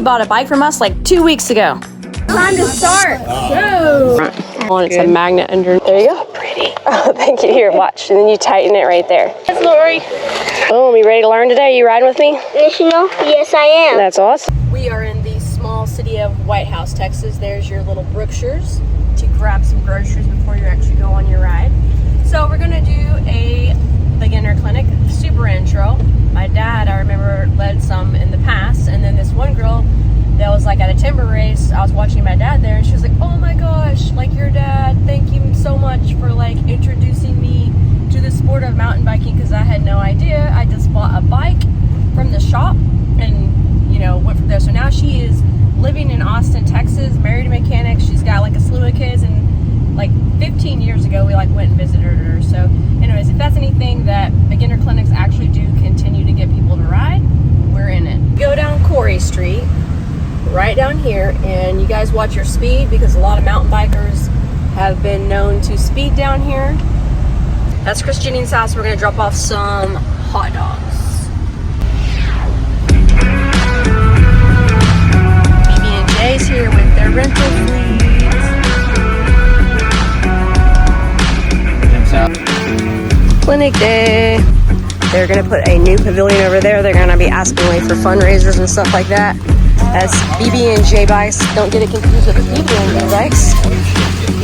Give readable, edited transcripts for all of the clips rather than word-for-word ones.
bought a bike from us like 2 weeks ago. Time to start. Go. It's a magnet under. There you go. Pretty. Oh, thank you. Here, watch. And then you tighten it right there. Yes, Laurie. Boom. You ready to learn today? You riding with me? Missional? Yes, I am. That's awesome. We are in the small city of Whitehouse, Texas. There's your little Brookshires to grab some groceries before you actually go on your ride. So we're gonna do a beginner clinic, super intro. My dad, I remember, led some in the past, and then this one girl that was like at a timber race, I was watching my dad there, and she was like, oh my gosh, like your dad, thank you so much for like introducing me to the sport of mountain biking, because I had no idea. I just bought a bike from the shop and, you know, went from there. So now she is living in Austin, Texas, married a mechanic. She's got like a slew of kids, and like 15 years ago we like went and visited her. So anyways, if that's anything that beginner clinics actually do continue to get people to ride, we're in it. Go down Corey Street, right down here, and you guys watch your speed, because a lot of mountain bikers have been known to speed down here. That's Chris Jennings' house. We're gonna drop off some hot dogs. BB&J's here with their rental fleet. Clinic day. They're gonna put a new pavilion over there. They're gonna be asking like for fundraisers and stuff like that. That's BB&J bikes. Don't get it confused with the BB&J bikes.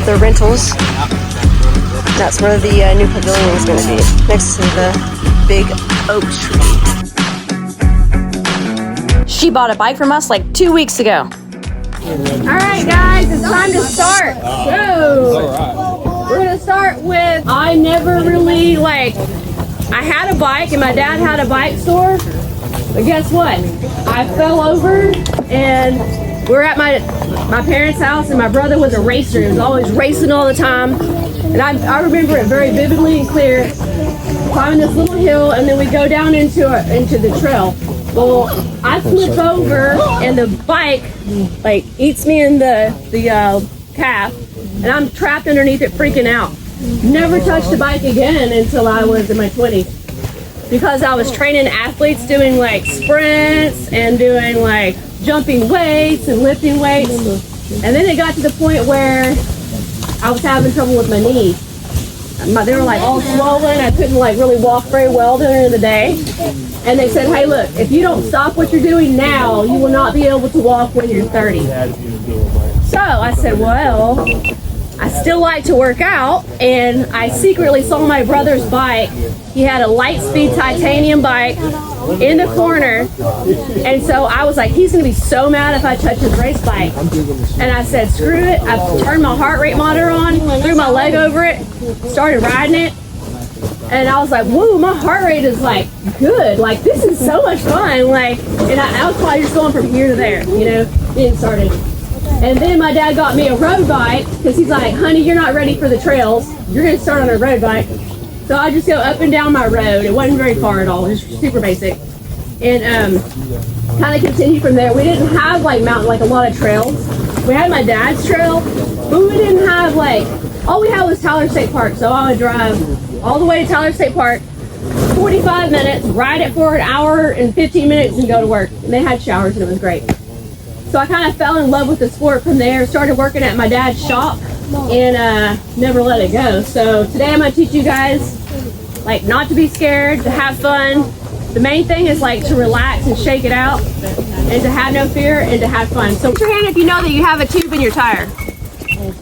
The rentals. That's where the new pavilion is gonna be, next to the big oak tree. She bought a bike from us like 2 weeks ago. All right, guys, it's time to start. Go. We're gonna start with, I never really I had a bike and my dad had a bike store, but guess what? I fell over and we're at my parents' house, and my brother was a racer. He was always racing all the time. And I remember it very vividly and clear, climbing this little hill, and then we go down into the trail. Well, I flip over and the bike eats me in the calf, and I'm trapped underneath it freaking out. Never touched a bike again until I was in my 20s, because I was training athletes doing sprints and doing jumping weights and lifting weights. And then it got to the point where I was having trouble with my knees. They were all swollen. I couldn't really walk very well during the day. And they said, hey, look, if you don't stop what you're doing now, you will not be able to walk when you're 30. So I said, well, I still like to work out, and I secretly saw my brother's bike. He had a Lightspeed titanium bike in the corner, and so I was like, he's gonna be so mad if I touch his race bike. And I said, screw it. I turned my heart rate monitor on, threw my leg over it, started riding it, and I was like, whoa, my heart rate is good. This is so much fun. And I was probably just going from here to there, getting started. And then my dad got me a road bike, because he's like, honey, you're not ready for the trails. You're going to start on a road bike. So I just go up and down my road. It wasn't very far at all. It was super basic. And kind of continued from there. We didn't have mountain, a lot of trails. We had my dad's trail, but we didn't have all we had was Tyler State Park. So I would drive all the way to Tyler State Park, 45 minutes, ride it for an hour and 15 minutes, and go to work. And they had showers, and it was great. So I kind of fell in love with the sport from there, started working at my dad's shop, and never let it go. So today I'm going to teach you guys not to be scared, to have fun. The main thing is to relax and shake it out, and to have no fear, and to have fun. So put your hand if you know that you have a tube in your tire.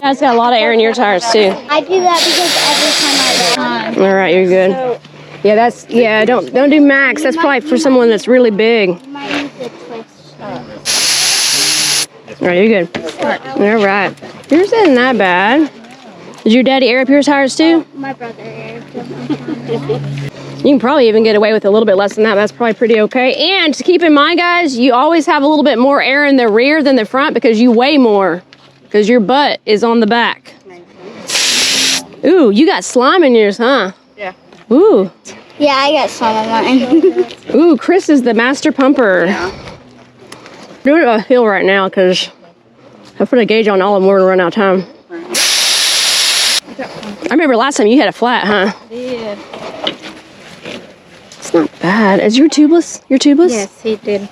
That's got a lot of air in your tires too. I do that because every time I ride. All right, you're good. Yeah, don't do max. That's probably for someone that's really big. All right, you're good. All right. Yours isn't that bad. Did your daddy air up your tires too? My brother aired them. You can probably even get away with a little bit less than that. That's probably pretty okay. And to keep in mind, guys, you always have a little bit more air in the rear than the front, because you weigh more, because your butt is on the back. Ooh, you got slime in yours, huh? Yeah. Ooh. Yeah, I got some of mine. Ooh, Chris is the master pumper. Yeah. Doing a hill right now, because I put a gauge on all of them. We're gonna run out of time. I remember last time you had a flat, huh? Yeah. It's not bad. Is your tubeless? Your tubeless? Yes, he did.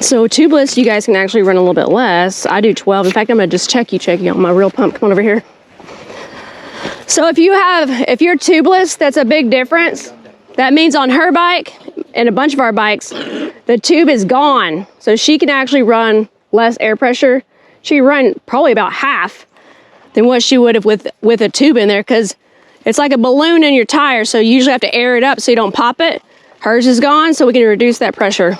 So tubeless, you guys can actually run a little bit less. I do 12. In fact, I'm gonna just check you on my real pump. Come on over here. So if you're tubeless, that's a big difference. That means on her bike and a bunch of our bikes, the tube is gone. So she can actually run less air pressure. She can run probably about half than what she would have with a tube in there, because it's like a balloon in your tire. So you usually have to air it up so you don't pop it. Hers is gone, so we can reduce that pressure.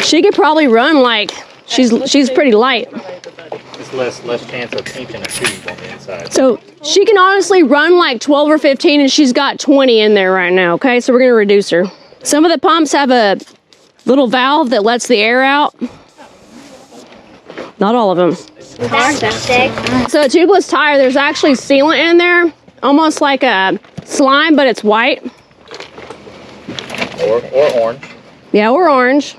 She could probably run like, she's pretty light. It's less chance of pinching a tube on the inside. So she can honestly run like 12 or 15, and she's got 20 in there right now, okay? So we're gonna reduce her. Some of the pumps have a little valve that lets the air out. Not all of them. That's sick. So a tubeless tire, there's actually sealant in there, almost like a slime, but it's white. Or orange. Yeah, or orange.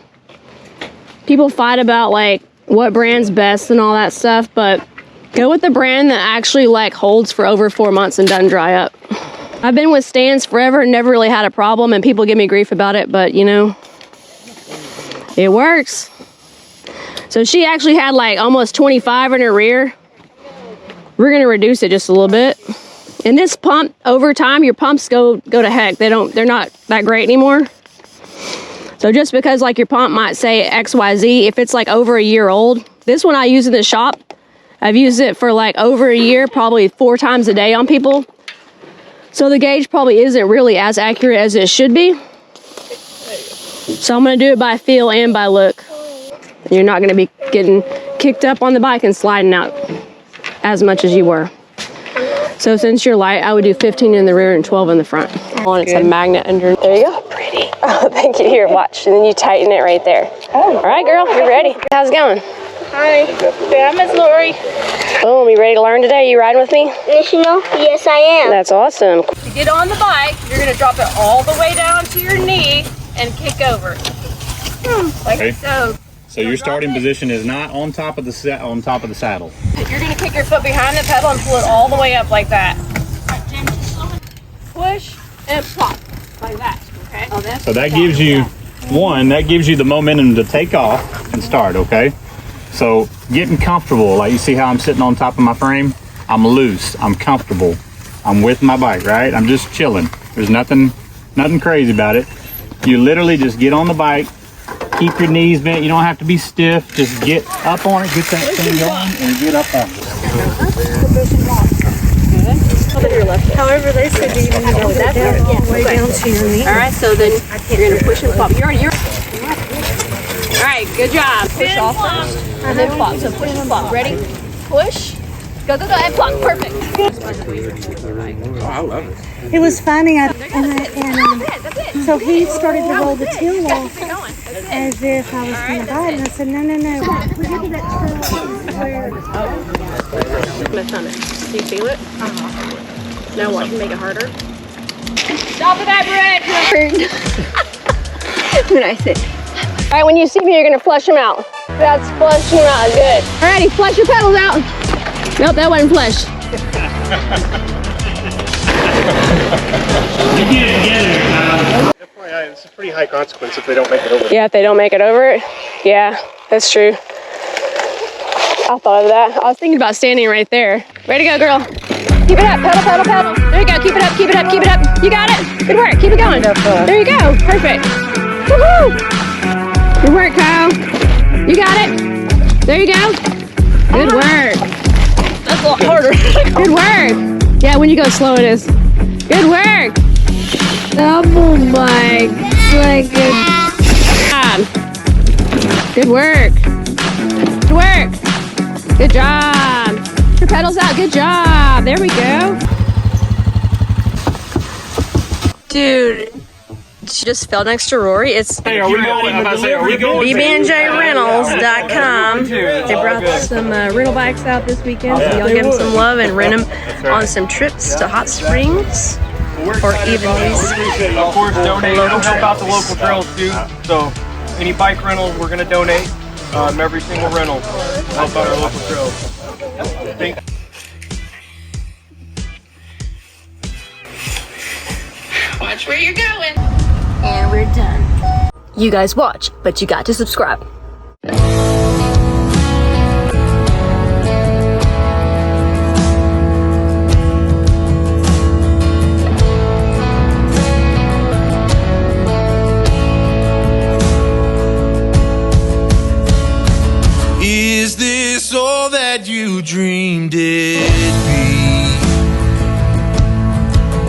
People fight about like what brand's best and all that stuff, but go with the brand that actually like holds for over 4 months and doesn't dry up. I've been with stands forever and never really had a problem, and people give me grief about it, but you know, it works. So she actually had like almost 25 in her rear. We're gonna reduce it just a little bit. And this pump, over time, your pumps go to heck. They're not that great anymore. So just because like your pump might say XYZ, if it's like over a year old, this one I use in the shop, I've used it for like over a year, probably 4 times a day on people. So the gauge probably isn't really as accurate as it should be. So I'm gonna do it by feel and by look. And you're not gonna be getting kicked up on the bike and sliding out as much as you were. So since you're light, I would do 15 in the rear and 12 in the front. It's a magnet under. There you go. Pretty. Oh, thank you. Here, watch. And then you tighten it right there. All right, girl, you're ready. How's it going? Hi. Yeah, I'm Miss Laurie. Boom, you ready to learn today? You riding with me? National? Yes, I am. That's awesome. To get on the bike, you're gonna drop it all the way down to your knee and kick over. Like Okay. so. So your starting position is not on top of the saddle. You're gonna kick your foot behind the pedal and pull it all the way up like that. Push and plop like that. Okay. Oh, that's So that gives you the momentum to take off and start, okay? So getting comfortable, like you see how I'm sitting on top of my frame? I'm loose, I'm comfortable. I'm with my bike, right? I'm just chilling. There's nothing crazy about it. You literally just get on the bike, keep your knees bent. You don't have to be stiff. Just get up on it, get that thing going, and get up on it. However, they said you even need to put that all the way down to your knee. all right. So then you're gonna push and plop. You're all right. Good job. Push off first and then plop. So push and plop. Ready? Push. Go and plop. Perfect. It was funny, so he started to roll the till off as if I was going to bite, and I said, no. We get to that trail where... Lift on it. Do you feel it? Now what? Make it harder? Stop with that bread. When I said, all right, when you see me, you're gonna flush them out. That's flushing them out. Good. Alrighty, flush your pedals out. Nope, that wasn't flushed. It's a pretty high consequence if they don't make it over. Yeah, if they don't make it over it. Yeah, that's true. I thought of that. I was thinking about standing right there. Ready to go, girl. Keep it up, pedal. There you go, keep it up. You got it. Good work, keep it going. There you go, perfect. Woohoo! Good work, Kyle. You got it. There you go. Good work. That's a lot harder. Good work. Yeah, when you go slow it is. Good work. Double bike. Like good job. Good work. Good work. Good job. Your pedals out. Good job. There we go. Dude, she just fell next to Rory. It's bbnjrentals.com. They brought some rental bikes out this weekend, so y'all give them some love and rent them on some trips to Hot Springs or even these. Of course, donate. Help out the local trails too. So, any bike rentals, we're gonna donate. Every single rental, help out our local trails. Thank you. Watch where you're going. And we're done. You guys watch, but you got to subscribe. Is this all that you dreamed it'd be?